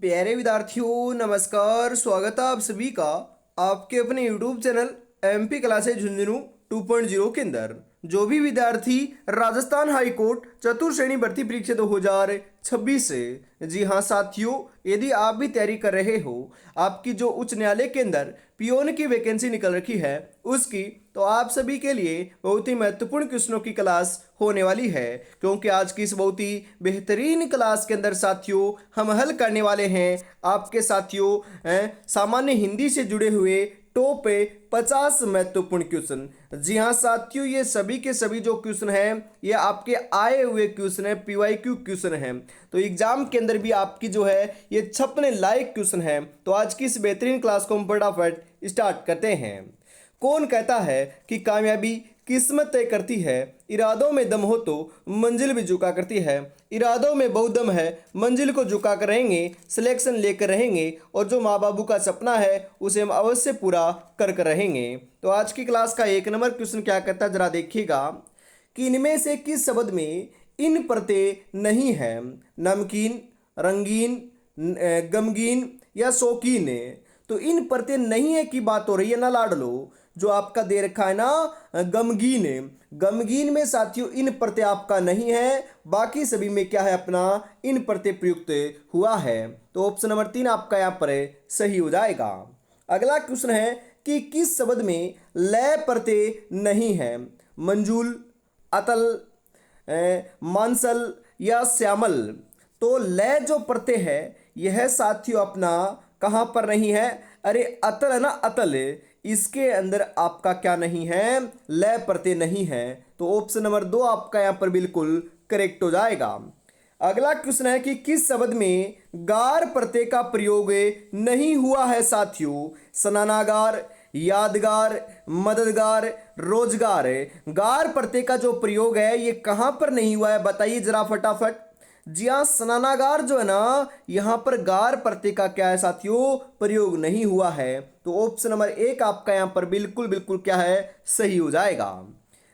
प्यारे विद्यार्थियों नमस्कार। स्वागत है आप सभी का आपके अपने YouTube channel MP classes Jhunjhunu 2.0 के अंदर। जो भी विद्यार्थी राजस्थान हाई कोर्ट चतुर्श्रेणी भर्ती परीक्षा 2026 से, जी हाँ साथियों, यदि आप भी तैयारी कर रहे हो, आपकी जो उच्च न्यायालय के अंदर पियोन की वैकेंसी निकल रखी है उसकी, तो आप सभी के लिए बहुत ही महत्वपूर्ण क्वेश्चनों की क्लास होने वाली है। क्योंकि आज की इस बहुत ही बेहतरीन क्लास के अंदर साथियों हम हल करने वाले हैं आपके साथियों सामान्य हिंदी से जुड़े हुए टॉप 50 महत्वपूर्ण क्वेश्चन। जी हाँ साथियों, ये सभी के सभी जो क्वेश्चन हैं ये आपके आए हुए क्वेश्चन है, PYQ क्वेश्चन है। तो एग्जाम के अंदर भी आपकी जो है ये छपने लायक क्वेश्चन है। तो आज की इस बेहतरीन क्लास को हम फटाफट स्टार्ट करते हैं। कौन कहता है कि कामयाबी किस्मत तय करती है, इरादों में दम हो तो मंजिल भी झुका करती है। इरादों में बहुत दम है, मंजिल को झुका कर रहेंगे, सिलेक्शन लेकर रहेंगे और जो माँ बाबू का सपना है उसे हम अवश्य पूरा कर रहेंगे। तो आज की क्लास का 1 नंबर क्वेश्चन क्या कहता है, जरा देखिएगा कि इनमें से किस शब्द में इन प्रत्यय नहीं है? नमकीन, रंगीन, गमगीन या शौकीन। तो इन प्रत्यय नहीं है की बात हो रही है ना लाडलो। जो आपका दे रखा है ना गमगीन, गमगीन में साथियों इन प्रत्यय आपका नहीं है, बाकी सभी में क्या है अपना इन प्रत्यय प्रयुक्त हुआ है। तो ऑप्शन नंबर 3 आपका यहाँ पर सही हो जाएगा। अगला क्वेश्चन है कि किस शब्द में लय प्रत्यय नहीं है? मंजूल, अतल, मांसल या श्यामल। तो लय जो प्रत्यय है यह साथियों अपना कहाँ पर नहीं है? अरे अतल है ना, अतल, इसके अंदर आपका क्या नहीं है? लय प्रत्यय नहीं है। तो ऑप्शन नंबर 2 आपका यहाँ पर बिल्कुल करेक्ट हो जाएगा। अगला क्वेश्चन है कि किस शब्द में गार प्रत्यय का प्रयोग नहीं हुआ है साथियों? स्नानागार, यादगार, मददगार, रोजगार। गार प्रत्यय का जो प्रयोग है ये कहाँ पर नहीं हुआ है बताइए जरा फटाफट। जी हाँ, स्नानागार जो है ना यहाँ पर गार प्रत्यय का क्या है साथियों? प्रयोग नहीं हुआ है। तो ऑप्शन नंबर 1 आपका यहाँ पर बिल्कुल बिल्कुल क्या है? सही हो जाएगा।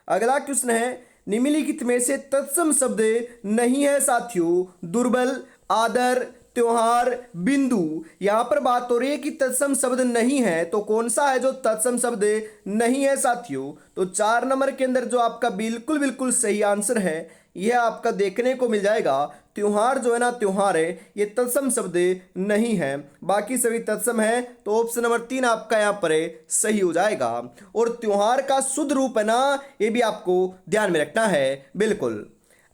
अगला क्वेश्चन है निम्नलिखित में से तत्सम शब्द नहीं है साथियों? दुर्बल, आदर, त्योहार, बिंदु। यहां पर बात हो रही है कि तत्सम शब्द नहीं है, तो कौन सा है जो तत्सम शब्द नहीं है साथियों? तो 4 नंबर के अंदर जो आपका बिल्कुल बिल्कुल सही आंसर है यह आपका देखने को मिल जाएगा। त्योहार जो है ना, त्योहार है, ये तत्सम शब्द नहीं है, बाकी सभी तत्सम है। तो ऑप्शन नंबर 3 आपका यहाँ पर सही हो जाएगा। और त्योहार का शुद्ध रूप है ना, ये भी आपको ध्यान में रखना है बिल्कुल।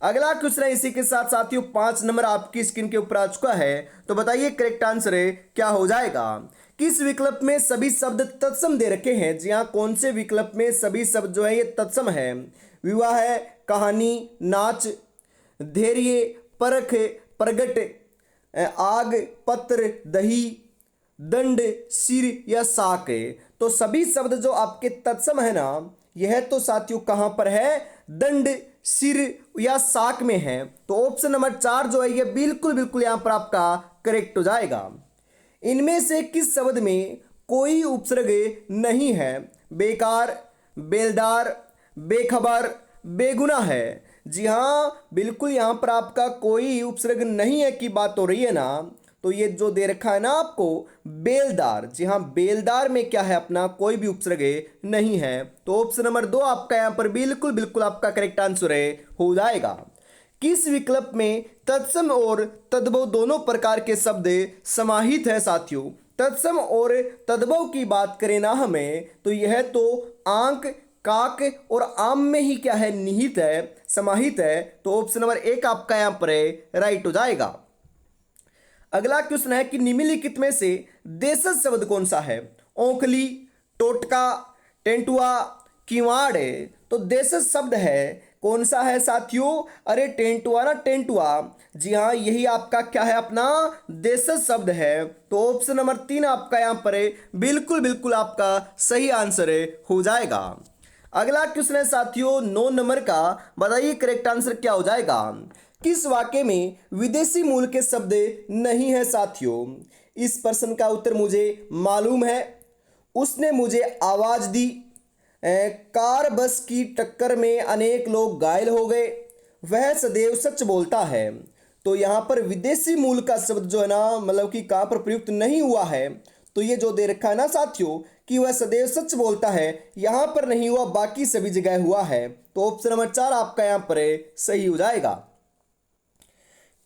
अगला क्वेश्चन है इसी के साथ साथियों 5 नंबर आपकी स्क्रीन के ऊपर आ चुका है। तो बताइए करेक्ट आंसर है क्या हो जाएगा? किस विकल्प में सभी शब्द तत्सम दे रखे हैं? जी हाँ, कौन से विकल्प में सभी शब्द जो है ये तत्सम है? विवाह, कहानी, नाच, धैर्य, परख, प्रगट, आग, पत्र, दही, दंड, सिर या साक। तो सभी शब्द जो आपके तत्सम है ना, यह तो साथियों कहां पर है? दंड, सिर या साक में है। तो ऑप्शन नंबर 4 जो है ये बिल्कुल बिल्कुल यहां पर आपका करेक्ट हो जाएगा। इनमें से किस शब्द में कोई उपसर्ग नहीं है? बेकार, बेलदार, बेखबर, बेगुनाह है। जी हाँ, बिल्कुल यहां पर आपका कोई उपसर्ग नहीं है की बात हो रही है ना। तो ये जो दे रखा है ना आपको बेलदार, जी हाँ, बेलदार में क्या है अपना कोई भी उपसर्ग नहीं है। तो ऑप्शन नंबर 2 आपका यहां पर बिल्कुल बिल्कुल आपका करेक्ट आंसर है हो जाएगा। किस विकल्प में तत्सम और तद्भव दोनों प्रकार के शब्द समाहित है साथियों? तत्सम और तद्भव की बात करें ना हमें, तो यह तो आंक, काक और आम में ही क्या है? निहित है, समाहित है। तो ऑप्शन नंबर 1 आपका यहां पर राइट हो जाएगा। अगला क्वेश्चन है कि निम्नलिखित में से देशज शब्द कौन सा है? ओखली, टोटका, टेंटुआ, किवाड़। तो देशज शब्द है कौन सा है साथियों? अरे टेंटुआ ना, टेंटुआ। जी हाँ, यही आपका क्या है अपना देशज शब्द है। तो ऑप्शन नंबर 3 आपका यहाँ पर बिल्कुल बिल्कुल आपका सही आंसर हो जाएगा। अगला क्वेश्चन है साथियों 9 नंबर का, बताइए करेक्ट आंसर क्या हो जाएगा? किस वाक्य में विदेशी मूल के शब्द नहीं है साथियों? इस प्रश्न का उत्तर मुझे मालूम है। उसने मुझे आवाज दी, कार बस की टक्कर में अनेक लोग घायल हो गए, वह सदैव सच बोलता है, तो यहाँ पर विदेशी मूल का शब्द जो है ना मतलब कि कहाँ पर प्रयुक्त नहीं हुआ है, तो ये जो दे रखा है ना साथियों कि वह सदैव सच बोलता है, यहाँ पर नहीं हुआ, बाकी सभी जगह हुआ है। तो ऑप्शन नंबर 4 आपका यहाँ पर सही हो जाएगा।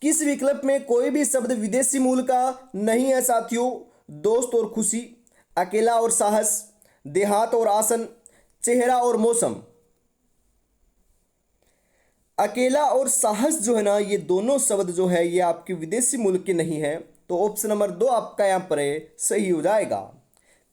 किस विकल्प में कोई भी शब्द विदेशी मूल का नहीं है साथियों? दोस्त और खुशी, अकेला और साहस, देहात और आसन, चेहरा और मौसम। अकेला और साहस जो है ना ये दोनों शब्द जो है ये आपके विदेशी मूल के नहीं है। तो ऑप्शन नंबर 2 आपका यहाँ पर सही हो जाएगा।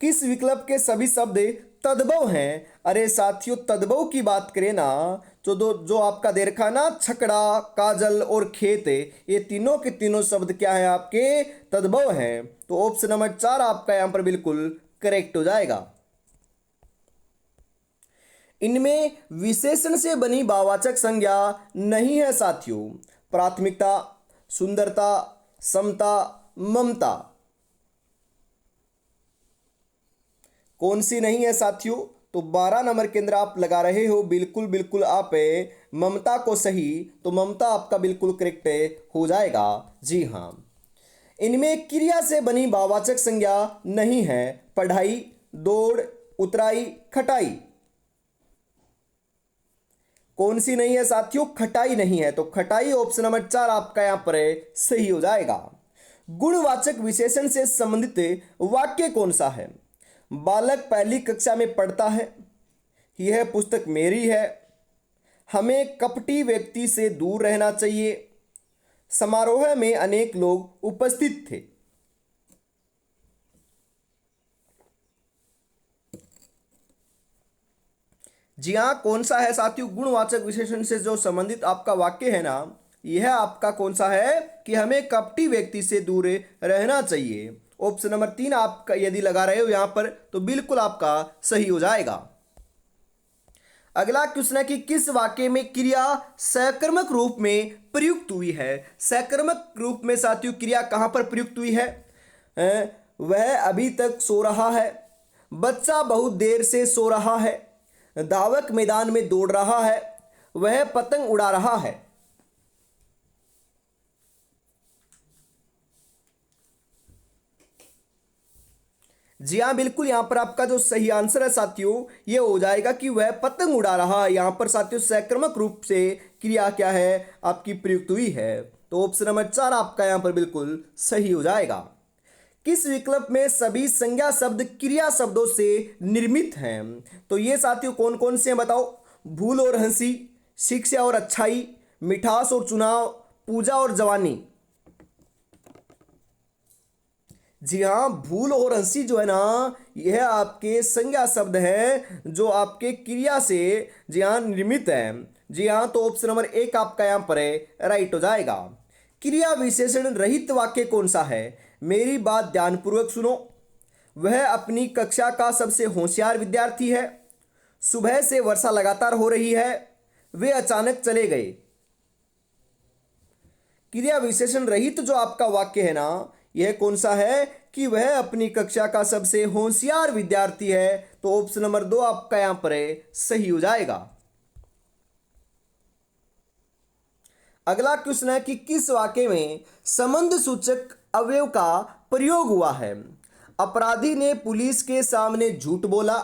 किस विकल्प के सभी शब्द तद्भव हैं? अरे साथियों तद्भव की बात करें ना जो आपका दे रखा ना छकड़ा, काजल और खेत, ये तीनों के तीनों शब्द क्या है आपके तद्भव हैं। तो ऑप्शन नंबर 4 आपका यहाँ पर बिल्कुल करेक्ट हो जाएगा। इनमें विशेषण से बनी भाववाचक संज्ञा नहीं है साथियों। प्राथमिकता, सुंदरता, समता, ममता। कौन सी नहीं है साथियों? तो 12 नंबर के अंदर आप लगा रहे हो बिल्कुल बिल्कुल आप ममता को सही, तो ममता आपका बिल्कुल करेक्ट हो जाएगा। जी हाँ। इनमें क्रिया से बनी भाववाचक संज्ञा नहीं है। पढ़ाई, दौड़, उतराई, खटाई। कौन सी नहीं है साथियों? खटाई नहीं है। तो खटाई ऑप्शन नंबर 4 आपका यहाँ पर सही हो जाएगा। गुणवाचक विशेषण से संबंधित वाक्य कौन सा है? बालक पहली कक्षा में पढ़ता है, यह पुस्तक मेरी है, हमें कपटी व्यक्ति से दूर रहना चाहिए, समारोह में अनेक लोग उपस्थित थे। जी हाँ, कौन सा है साथियों? गुणवाचक विशेषण से जो संबंधित आपका वाक्य है ना यह आपका कौन सा है कि हमें कपटी व्यक्ति से दूर रहना चाहिए। ऑप्शन नंबर 3 आप यदि लगा रहे हो यहां पर तो बिल्कुल आपका सही हो जाएगा। अगला क्वेश्चन है कि किस वाक्य में क्रिया सकर्मक रूप में प्रयुक्त हुई है? सकर्मक रूप में साथियों क्रिया कहां पर प्रयुक्त हुई है? वह अभी तक सो रहा है, बच्चा बहुत देर से सो रहा है, धावक मैदान में दौड़ रहा है, वह पतंग उड़ा रहा है। जी हाँ, बिल्कुल यहाँ पर आपका जो सही आंसर है साथियों ये हो जाएगा कि वह पतंग उड़ा रहा है। यहाँ पर साथियों सकर्मक रूप से क्रिया क्या है आपकी प्रयुक्त हुई है। तो ऑप्शन नंबर 4 आपका यहाँ पर बिल्कुल सही हो जाएगा। किस विकल्प में सभी संज्ञा शब्द क्रिया शब्दों से निर्मित हैं? तो ये साथियों कौन कौन से हैं बताओ? भूल और हंसी, शिक्षा और अच्छाई, मिठास और चुनाव, पूजा और जवानी। जी हाँ, भूल और हंसी जो है ना यह आपके संज्ञा शब्द हैं जो आपके क्रिया से जी हाँ निर्मित है। जी हाँ, तो ऑप्शन नंबर 1 आपका यहाँ पर राइट हो जाएगा। क्रिया विशेषण रहित वाक्य कौन सा है? मेरी बात ध्यानपूर्वक सुनो, वह अपनी कक्षा का सबसे होशियार विद्यार्थी है, सुबह से वर्षा लगातार हो रही है, वे अचानक चले गए। क्रिया विशेषण रहित जो आपका वाक्य है ना यह कौन सा है कि वह अपनी कक्षा का सबसे होशियार विद्यार्थी है। तो ऑप्शन नंबर 2 आपका यहां पर सही हो जाएगा। अगला क्वेश्चन है कि किस वाक्य में संबंध सूचक अवयव का प्रयोग हुआ है? अपराधी ने पुलिस के सामने झूठ बोला,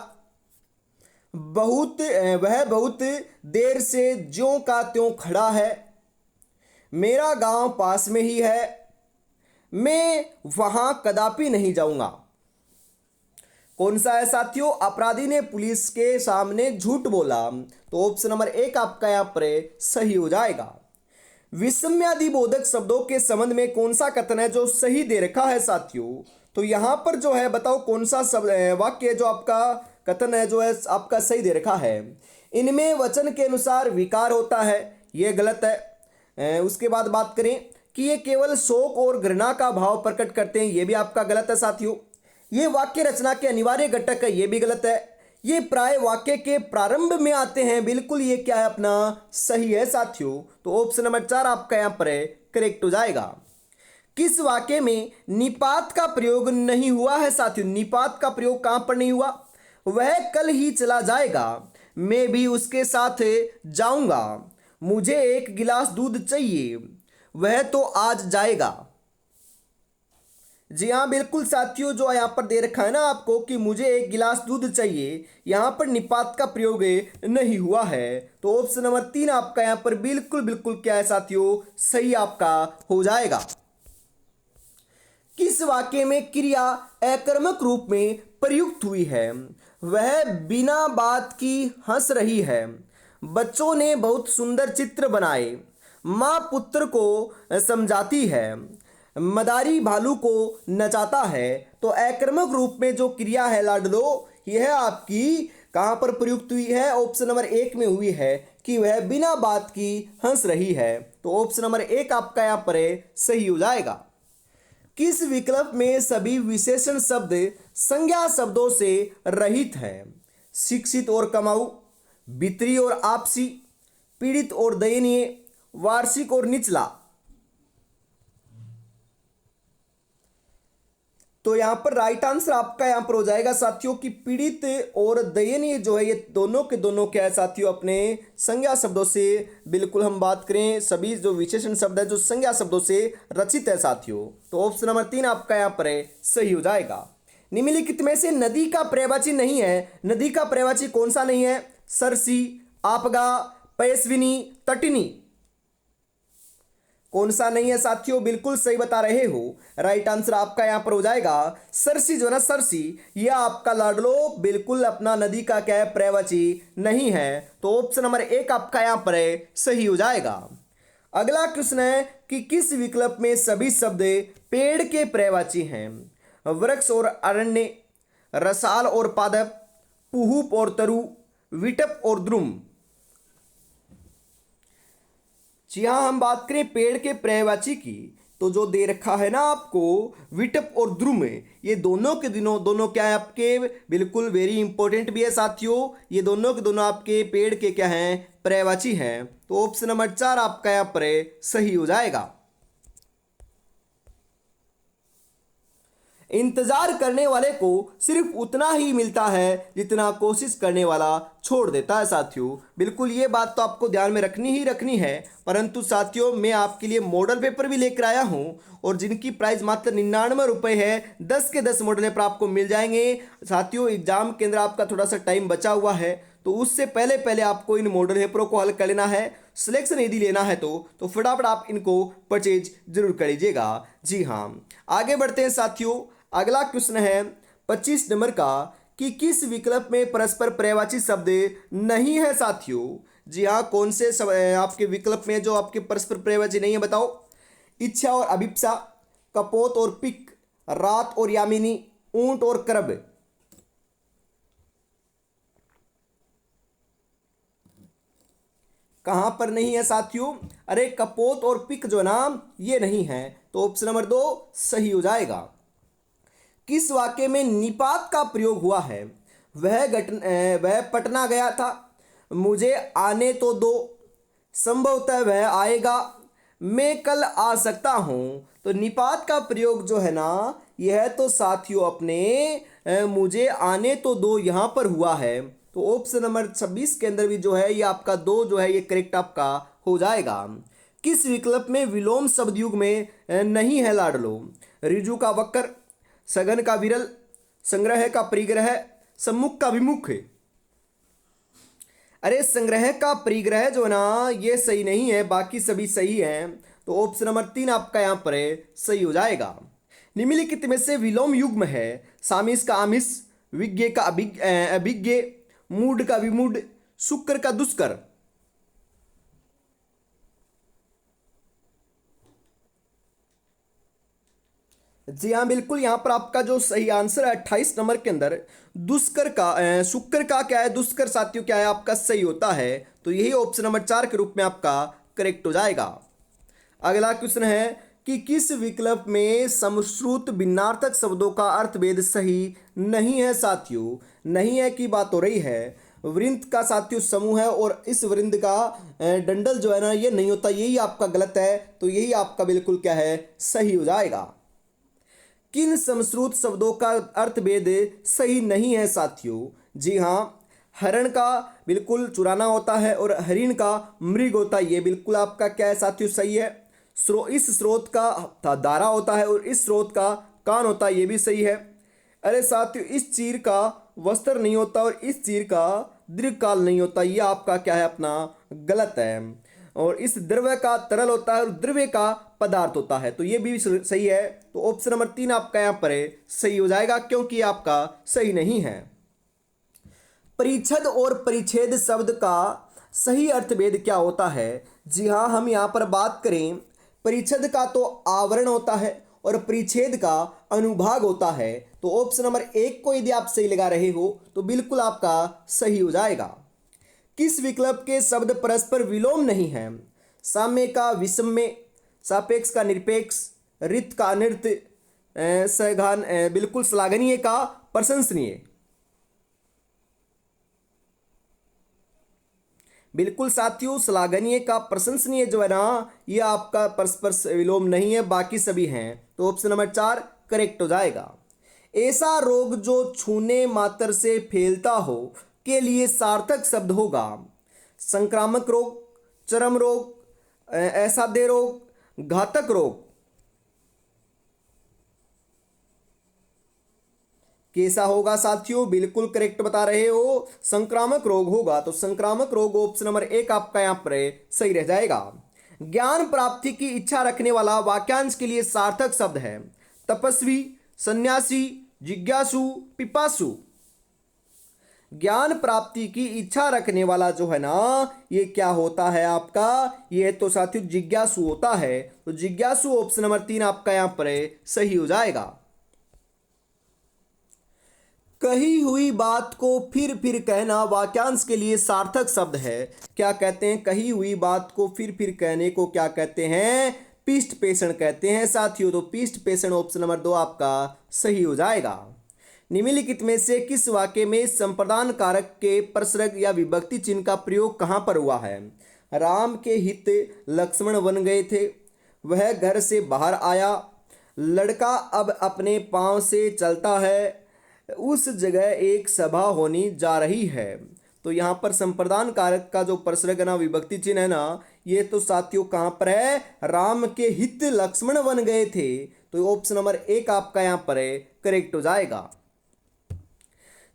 वह बहुत देर से ज्यों का त्यों खड़ा है, मेरा गांव पास में ही है, मैं वहां कदापि नहीं जाऊंगा। कौन सा है साथियों? अपराधी ने पुलिस के सामने झूठ बोला। तो ऑप्शन नंबर 1 आपका यहां पर सही हो जाएगा। विषम्यादि बोधक शब्दों के संबंध में कौन सा कथन है जो सही दे रखा है साथियों? तो यहां पर जो है बताओ कौन सा वाक्य जो आपका कथन है जो है आपका सही दे रखा है? इनमें वचन के अनुसार विकार होता है, यह गलत है। उसके बाद बात करें कि ये केवल शोक और घृणा का भाव प्रकट करते हैं, ये भी आपका गलत है साथियों। ये वाक्य रचना के अनिवार्य घटक है, ये भी गलत है। ये प्राय वाक्य के प्रारंभ में आते हैं, बिल्कुल ये क्या है अपना सही है साथियों। तो ऑप्शन नंबर 4 आपका यहाँ पर करेक्ट हो जाएगा। किस वाक्य में निपात का प्रयोग नहीं हुआ है साथियों? निपात का प्रयोग कहां पर नहीं हुआ? वह कल ही चला जाएगा, मैं भी उसके साथ जाऊंगा, मुझे एक गिलास दूध चाहिए, वह तो आज जाएगा। जी हाँ बिल्कुल साथियों, जो यहाँ पर दे रखा है ना आपको कि मुझे एक गिलास दूध चाहिए, यहाँ पर निपात का प्रयोग नहीं हुआ है। तो ऑप्शन नंबर 3 आपका यहाँ पर बिल्कुल बिल्कुल क्या है साथियों, सही आपका हो जाएगा। किस वाक्य में क्रिया अकर्मक रूप में प्रयुक्त हुई है? वह बिना बात की हंस रही है। बच्चों ने बहुत सुंदर चित्र बनाए। माँ पुत्र को समझाती है। मदारी भालू को नचाता है। तो अकर्मक रूप में जो क्रिया है लाडलो, यह आपकी कहाँ पर प्रयुक्त हुई है? ऑप्शन नंबर 1 में हुई है कि वह बिना बात की हंस रही है। तो ऑप्शन नंबर 1 आपका यहाँ पर सही हो जाएगा। किस विकल्प में सभी विशेषण शब्द संज्ञा शब्दों से रहित हैं? शिक्षित और कमाऊ, बित्री और आपसी, पीड़ित और दयनीय, वार्षिक और निचला। तो यहाँ पर राइट आंसर आपका यहाँ पर हो जाएगा साथियों कि पीड़ित और दयनीय जो है ये दोनों के दोनों क्या है साथियों, अपने संज्ञा शब्दों से बिल्कुल हम बात करें, सभी जो विशेषण शब्द है जो संज्ञा शब्दों से रचित है साथियों। तो ऑप्शन नंबर 3 आपका यहाँ पर सही हो जाएगा। निम्नलिखित में से नदी का पर्यायवाची नहीं है। नदी का पर्यायवाची कौन सा नहीं है? सरसी, आपगा, पयस्विनी, तटिनी। कौन सा नहीं है साथियों? बिल्कुल सही बता रहे हो। राइट आंसर आपका यहां पर हो जाएगा सरसी, जो ना सरसी, यह आपका लाडलो बिल्कुल अपना नदी का क्या है, पर्यायवाची नहीं है। तो ऑप्शन नंबर 1 आपका यहां पर सही हो जाएगा। अगला क्वेश्चन है कि किस विकल्प में सभी शब्द पेड़ के पर्यायवाची हैं? वृक्ष और अरण्य, रसाल और पादप, पुहुप और तरु, विटप और द्रुम। जी हाँ, हम बात करें पेड़ के पर्यायवाची की तो जो दे रखा है ना आपको विटप और द्रुम, ये दोनों के दोनों क्या है आपके, बिल्कुल वेरी इंपॉर्टेंट भी है साथियों। ये दोनों के दोनों आपके पेड़ के क्या हैं, पर्यायवाची हैं। तो ऑप्शन नंबर 4 आपका यहाँ पर सही हो जाएगा। इंतजार करने वाले को सिर्फ उतना ही मिलता है जितना कोशिश करने वाला छोड़ देता है साथियों। बिल्कुल ये बात तो आपको ध्यान में रखनी ही रखनी है। परंतु साथियों मैं आपके लिए मॉडल पेपर भी लेकर आया हूं और जिनकी प्राइस मात्र 99 रुपये है। 10 के 10 मॉडल पेपर आपको मिल जाएंगे साथियों। एग्जाम के अंदर आपका थोड़ा सा टाइम बचा हुआ है तो उससे पहले पहले आपको इन मॉडल पेपरों को हल कर लेना है। सिलेक्शन यदि लेना है तो फटाफट आप इनको परचेज जरूर कर लीजिएगा। जी हाँ, आगे बढ़ते हैं साथियों। अगला क्वेश्चन है 25 नंबर का कि किस विकल्प में परस्पर पर्यायवाची शब्द नहीं है साथियों? जी हाँ, कौन से आपके विकल्प में जो आपके परस्पर पर्यायवाची नहीं है बताओ? इच्छा और अभिप्सा, कपोत और पिक, रात और यामिनी, ऊंट और करब। कहां पर नहीं है साथियों? अरे कपोत और पिक जो नाम ये नहीं है। तो ऑप्शन नंबर 2 सही हो जाएगा। किस वाक्य में निपात का प्रयोग हुआ है? वह पटना गया था। मुझे आने तो दो। संभवतः वह आएगा। मैं कल आ सकता हूँ। तो निपात का प्रयोग जो है ना यह तो साथियों अपने मुझे आने तो दो यहाँ पर हुआ है। तो ऑप्शन नंबर 26 के अंदर भी जो है ये आपका 2 जो है ये करेक्ट आपका हो जाएगा। किस विकल्प में विलोम शब्द युग में नहीं है लाडलो? रिजु का वक्र, सघन का विरल, संग्रह का परिग्रह, सम्मुख का विमुख। अरे संग्रह का परिग्रह जो ना ये सही नहीं है, बाकी सभी सही हैं। तो ऑप्शन नंबर 3 आपका यहाँ पर सही हो जाएगा। निम्नलिखित में से विलोम युग्म है? सामिस का आमिष, विज्ञ का अभिज्ञ, मूड का विमूढ़, शुक्र का दुष्कर। जी हाँ बिल्कुल, यहाँ पर आपका जो सही आंसर है 28 नंबर के अंदर दुष्कर का शुक्र का क्या है, दुष्कर साथियों क्या है आपका सही होता है। तो यही ऑप्शन नंबर 4 के रूप में आपका करेक्ट हो जाएगा। अगला क्वेश्चन है कि किस विकल्प में समश्रुत भिन्नार्थक शब्दों का अर्थभेद सही नहीं है साथियों? नहीं है की बात हो रही है। वृंद का साथियों समूह है और इस वृंद का डंडल जो है ना ये नहीं होता, यही आपका गलत है। तो यही आपका बिल्कुल क्या है सही हो जाएगा। किन समश्रुत शब्दों का अर्थभेद सही नहीं है साथियों? जी हाँ, हरण का बिल्कुल चुराना होता है और हरिण का मृग होता है, ये बिल्कुल आपका क्या है साथियों सही है। इस स्रोत का धारा होता है और इस स्रोत का कान होता है, ये भी सही है। अरे साथियों, इस चीर का वस्त्र नहीं होता और इस चीर का दीर्घकाल नहीं होता, ये आपका क्या है, अपना गलत है। और इस द्रव्य का तरल होता है और द्रव्य का पदार्थ होता है, तो ये भी सही है। तो ऑप्शन नंबर 3 आपका यहाँ पर सही हो जाएगा, क्योंकि आपका सही नहीं है। परिच्छद और परिच्छेद शब्द का सही अर्थभेद क्या होता है? जी हाँ, हम यहाँ पर बात करें, परिच्छद का तो आवरण होता है और परिच्छेद का अनुभाग होता है। तो ऑप्शन नंबर 1 को यदि आप सही लगा रहे हो तो बिल्कुल आपका सही हो जाएगा। किस विकल्प के शब्द परस्पर विलोम नहीं है? साम्य का विषम्य, सापेक्ष का निरपेक्ष, रित का अनिर्त, सघन बिल्कुल श्लाघनीय का प्रशंसनीय। बिल्कुल साथियों, श्लाघनीय का प्रशंसनीय जो है ना, ये आपका परस्पर विलोम नहीं है, बाकी सभी हैं। तो ऑप्शन नंबर 4 करेक्ट हो जाएगा। ऐसा रोग जो छूने मात्र से फैलता हो के लिए सार्थक शब्द होगा? संक्रामक रोग, चरम रोग, असाध्य रोग, घातक रोग। कैसा होगा साथियों? बिल्कुल करेक्ट बता रहे हो, संक्रामक रोग होगा। तो संक्रामक रोग ऑप्शन नंबर 1 आपका यहाँ पर सही रह जाएगा। ज्ञान प्राप्ति की इच्छा रखने वाला वाक्यांश के लिए सार्थक शब्द है? तपस्वी, सन्यासी, जिज्ञासु, पिपासु। ज्ञान प्राप्ति की इच्छा रखने वाला जो है ना, ये क्या होता है आपका? ये तो साथियों जिज्ञासु होता है। तो जिज्ञासु ऑप्शन नंबर 3 आपका यहाँ पर सही हो जाएगा। कही हुई बात को फिर फिर कहना वाक्यांश के लिए सार्थक शब्द है? क्या कहते हैं? कही हुई बात को फिर फिर कहने को क्या कहते हैं? पृष्ठ पेषण कहते हैं साथियों। तो पृष्ठ पेषण ऑप्शन नंबर 2 आपका सही हो जाएगा। निम्नलिखित में से किस वाक्य में संप्रदान कारक के प्रसर्ग या विभक्ति चिन्ह का प्रयोग कहाँ पर हुआ है? राम के हित लक्ष्मण बन गए थे, वह घर से बाहर आया, लड़का अब अपने पांव से चलता है, उस जगह एक सभा होनी जा रही है। तो यहाँ पर संप्रदान कारक का जो प्रसर्ग ना, विभक्ति चिन्ह है ना, ये तो साथियों कहाँ पर है? राम के हित लक्ष्मण बन गए थे। तो ऑप्शन नंबर 1 आपका यहाँ पर करेक्ट हो जाएगा।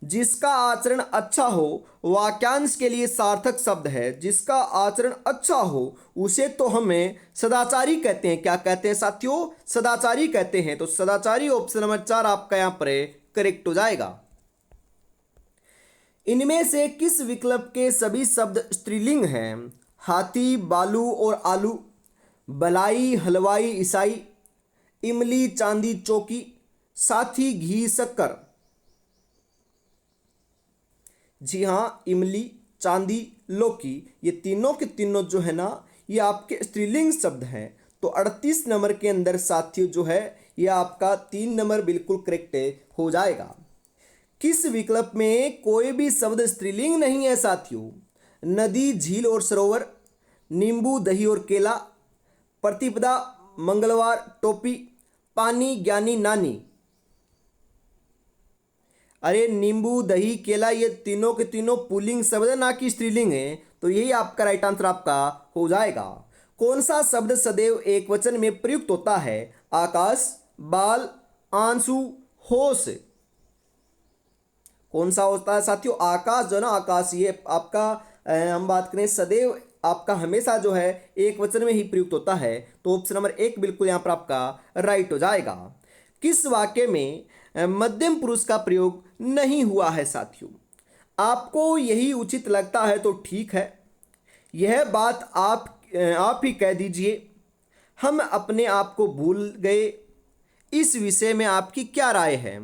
जिसका आचरण अच्छा हो वाक्यांश के लिए सार्थक शब्द है? जिसका आचरण अच्छा हो उसे तो हमें सदाचारी कहते हैं। क्या कहते हैं साथियों? सदाचारी कहते हैं। तो सदाचारी ऑप्शन नंबर 4 आपका यहाँ पर करेक्ट हो जाएगा। इनमें से किस विकल्प के सभी शब्द स्त्रीलिंग हैं? हाथी, बालू और आलू, बलाई, हलवाई, ईसाई, इमली, चांदी, चौकी, साथी, घी, शक्कर। जी हाँ, इमली, चांदी, लौकी, ये तीनों के तीनों जो है ना, ये आपके स्त्रीलिंग शब्द हैं। तो 38 नंबर के अंदर साथियों जो है, ये आपका 3 नंबर बिल्कुल करेक्ट हो जाएगा। किस विकल्प में कोई भी शब्द स्त्रीलिंग नहीं है साथियों? नदी, झील और सरोवर, नींबू, दही और केला, प्रतिपदा, मंगलवार, टोपी, पानी, ज्ञानी, नानी। अरे नींबू, दही, केला, ये तीनों के तीनों पुल्लिंग शब्द है, ना कि स्त्रीलिंग है। तो यही आपका राइट आंसर आपका हो जाएगा। कौन सा शब्द सदैव एक वचन में प्रयुक्त होता है? आकाश, बाल, आंसू, होश। कौन सा होता है साथियों? आकाश जो ना, आकाश, ये आपका हम बात करें सदैव आपका हमेशा जो है एक वचन में ही प्रयुक्त होता है। तो ऑप्शन नंबर 1 बिल्कुल यहाँ पर आपका राइट हो जाएगा। किस वाक्य में मध्यम पुरुष का प्रयोग नहीं हुआ है साथियों? आपको यही उचित लगता है तो ठीक है, यह बात आप ही कह दीजिए, हम अपने आप को भूल गए, इस विषय में आपकी क्या राय है?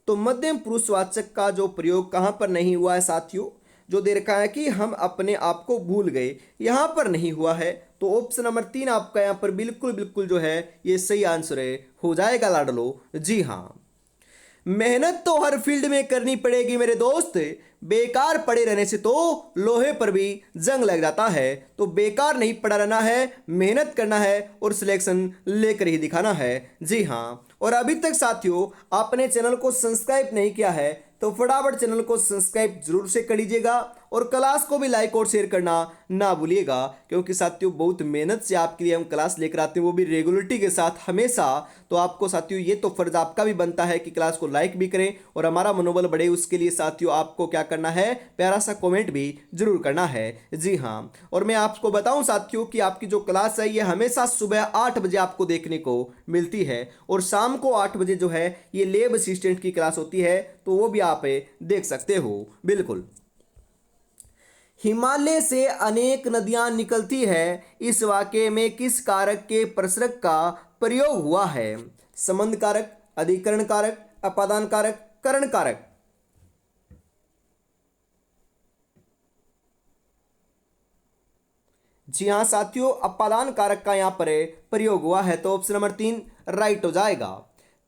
तो मध्यम पुरुषवाचक का जो प्रयोग कहाँ पर नहीं हुआ है साथियों? जो दे रखा है कि हम अपने आप को भूल गए, यहाँ पर नहीं हुआ है। तो ऑप्शन नंबर 3 आपका यहाँ पर बिल्कुल बिल्कुल जो है ये सही आंसर हो जाएगा लाडलो। जी हाँ, मेहनत तो हर फील्ड में करनी पड़ेगी मेरे दोस्त, बेकार पड़े रहने से तो लोहे पर भी जंग लग जाता है। तो बेकार नहीं पड़ा रहना है, मेहनत करना है और सिलेक्शन लेकर ही दिखाना है। जी हाँ, और अभी तक साथियों आपने चैनल को सब्सक्राइब नहीं किया है तो फटाफट चैनल को सब्सक्राइब जरूर से कर लीजिएगा और क्लास को भी लाइक और शेयर करना ना भूलिएगा, क्योंकि साथियों बहुत मेहनत से आपके लिए हम क्लास लेकर आते हैं, वो भी रेगुलरिटी के साथ हमेशा। तो आपको साथियों ये तो फर्ज आपका भी बनता है कि क्लास को लाइक भी करें और हमारा मनोबल बढ़े। उसके लिए साथियों आपको क्या करना है, प्यारा सा कमेंट भी जरूर करना है। जी हाँ, और मैं आपको बताऊं साथियों कि आपकी जो क्लास है ये हमेशा सुबह 8 बजे आपको देखने को मिलती है और शाम को 8 बजे जो है ये लैब असिस्टेंट की क्लास होती है, तो वो भी आप देख सकते हो। बिल्कुल। हिमालय से अनेक नदियां निकलती है, इस वाक्य में किस कारक के प्रसरक का प्रयोग हुआ है? संबंध कारक, अधिकरण कारक, अपादान कारक, करण कारक। जी हाँ साथियों, अपादान कारक का यहाँ पर प्रयोग हुआ है, तो ऑप्शन नंबर 3 राइट हो जाएगा।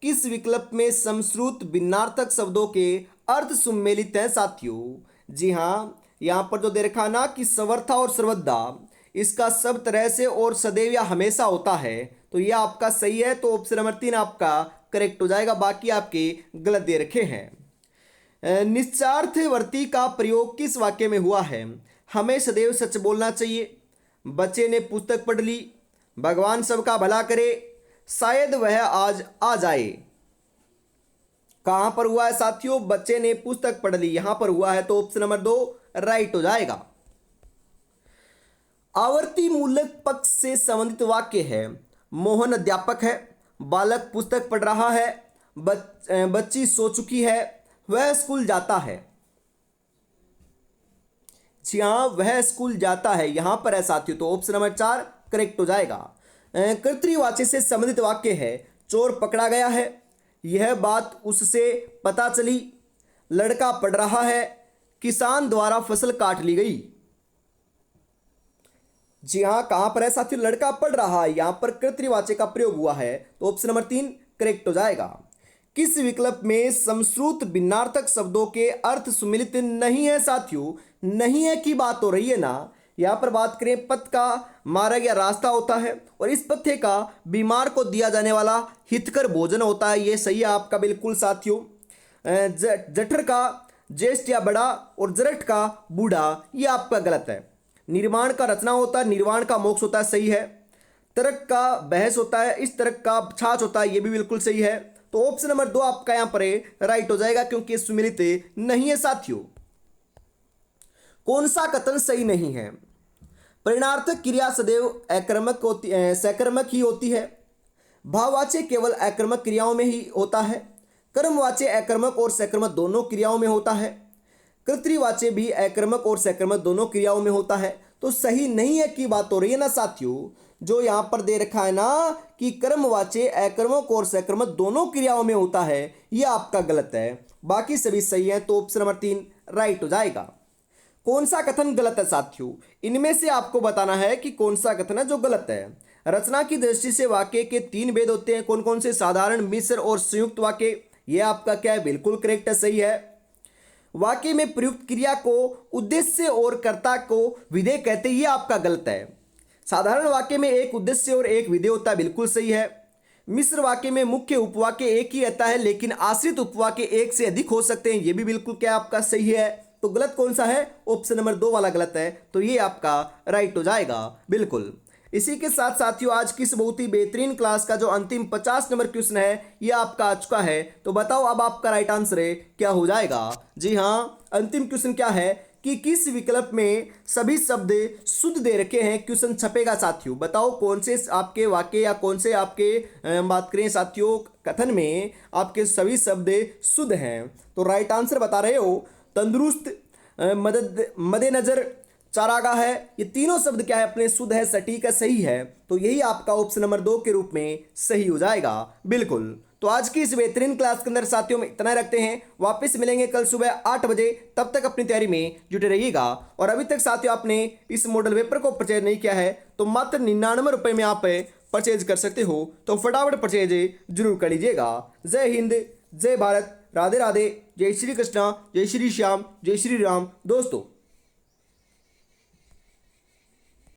किस विकल्प में समश्रुत भिन्नार्थक शब्दों के अर्थ सम्मिलित हैं साथियों? जी हाँ, यहाँ पर जो दे रखा है ना कि सर्वथा और सर्वदा, इसका सब तरह से और सदैव या हमेशा होता है, तो यह आपका सही है, तो ऑप्शन नंबर 3 आपका करेक्ट हो जाएगा। बाकी आपके गलत दे रखे हैं। निश्चार्थवर्ती का प्रयोग किस वाक्य में हुआ है? हमें सदैव सच बोलना चाहिए, बच्चे ने पुस्तक पढ़ ली, भगवान सबका भला करे, शायद वह आज आ जाए। कहां पर हुआ है साथियों? बच्चे ने पुस्तक पढ़ ली, यहां पर हुआ है, तो ऑप्शन नंबर 2 राइट हो जाएगा। आवर्ती मूलक पक्ष से संबंधित वाक्य है। मोहन अध्यापक है, बालक पुस्तक पढ़ रहा है, बच्ची सो चुकी है, वह स्कूल जाता है। जी हाँ, वह स्कूल जाता है, यहां पर है साथियों, तो ऑप्शन नंबर 4 करेक्ट हो जाएगा। कर्तृवाची से संबंधित वाक्य है। चोर पकड़ा गया है, यह बात उससे पता चली, लड़का पढ़ रहा है, किसान द्वारा फसल काट ली गई। जी हाँ, कहां पर है साथियों? लड़का पढ़ रहा है, यहां पर कर्तृवाची का प्रयोग हुआ है, तो ऑप्शन नंबर 3 करेक्ट हो जाएगा। किस विकल्प में समश्रुत भिन्नार्थक शब्दों के अर्थ सम्मिलित नहीं है साथियों? नहीं है की बात हो रही है ना। यहाँ पर बात करें, पथ का मार्ग या रास्ता होता है और इस पथ्य का बीमार को दिया जाने वाला हितकर भोजन होता है, ये सही है आपका बिल्कुल साथियों। जठर का ज्येष्ठ या बड़ा और जरठ का बूढ़ा, ये आपका गलत है। निर्माण का रचना होता है, निर्वाण का मोक्ष होता है, सही है। तर्क का बहस होता है, इस तर्क का छाछ होता है, ये भी बिल्कुल सही है, तो ऑप्शन नंबर 2 आपका यहाँ पर राइट हो जाएगा, क्योंकि सुमिलित नहीं है साथियों। कौन सा कथन सही नहीं है? परिणार्थक क्रिया सदैव अकर्मक होती सकर्मक ही होती है, भाववाच्य केवल अकर्मक क्रियाओं में ही होता है, कर्मवाच्य अकर्मक और सकर्मक दोनों क्रियाओं में होता है, कर्तृवाच्य भी अकर्मक और सकर्मक दोनों क्रियाओं में होता है, तो सही नहीं है की बात हो रही है ना साथियों। जो यहाँ पर दे रखा है ना कि कर्मवाच्य अकर्मक और सकर्मक दोनों क्रियाओं में होता है, ये आपका गलत है। बाकी सभी सही है, तो ऑप्शन नंबर 3 राइट हो जाएगा। कौन सा कथन गलत है साथियों? इनमें से आपको बताना है कि कौन सा कथन है जो गलत है। रचना की दृष्टि से वाक्य के 3 भेद होते हैं, कौन कौन से? साधारण, मिश्र और संयुक्त वाक्य। यह आपका क्या है? बिल्कुल करेक्ट है, सही है। वाक्य में प्रयुक्त क्रिया को उद्देश्य और कर्ता को विधेय कहते हैं, ये आपका गलत है। साधारण वाक्य में एक उद्देश्य और एक विधेय होता है, बिल्कुल सही है। मिश्र वाक्य में मुख्य उपवाक्य एक ही रहता है, लेकिन आश्रित उपवाक्य एक से अधिक हो सकते हैं, ये भी बिल्कुल क्या आपका सही है। तो गलत कौन सा है? ऑप्शन नंबर 2 वाला गलत है, तो ये आपका राइट हो जाएगा बिल्कुल। इसी के साथ साथियों आज की इस बहुत ही बेहतरीन क्लास का जो अंतिम 50 नंबर क्वेश्चन है ये आपका आ चुका है, तो बताओ अब आपका राइट आंसर है क्या हो जाएगा? जी हाँ, अंतिम क्वेश्चन क्या है कि किस विकल्प में सभी शब्द शुद्ध दे रखे हैं? क्वेश्चन छपेगा साथियों, बताओ कौन से आपके वाक्य या कौन से आपके बात करें साथियों कथन में आपके सभी शब्द शुद्ध हैं? तो राइट आंसर बता रहे हो तंदुरुस्त, मद्देनजर, चारागाह है, ये तीनों शब्द क्या है? अपने शुद्ध है, सटीक है, सही है, तो यही आपका ऑप्शन नंबर 2 के रूप में सही हो जाएगा बिल्कुल। तो आज की इस बेहतरीन क्लास के अंदर साथियों में इतना रखते हैं, वापस मिलेंगे कल सुबह 8 बजे, तब तक अपनी तैयारी में जुटे रहिएगा। और अभी तक साथियों आपने इस मॉडल पेपर को परचेज नहीं किया है तो मात्र 99 रुपये में आप परचेज कर सकते हो, तो फटाफट परचेज जरूर कर लीजिएगा। जय हिंद, जय भारत, राधे राधे, जय श्री कृष्णा, जय श्री श्याम, जय श्री राम दोस्तों।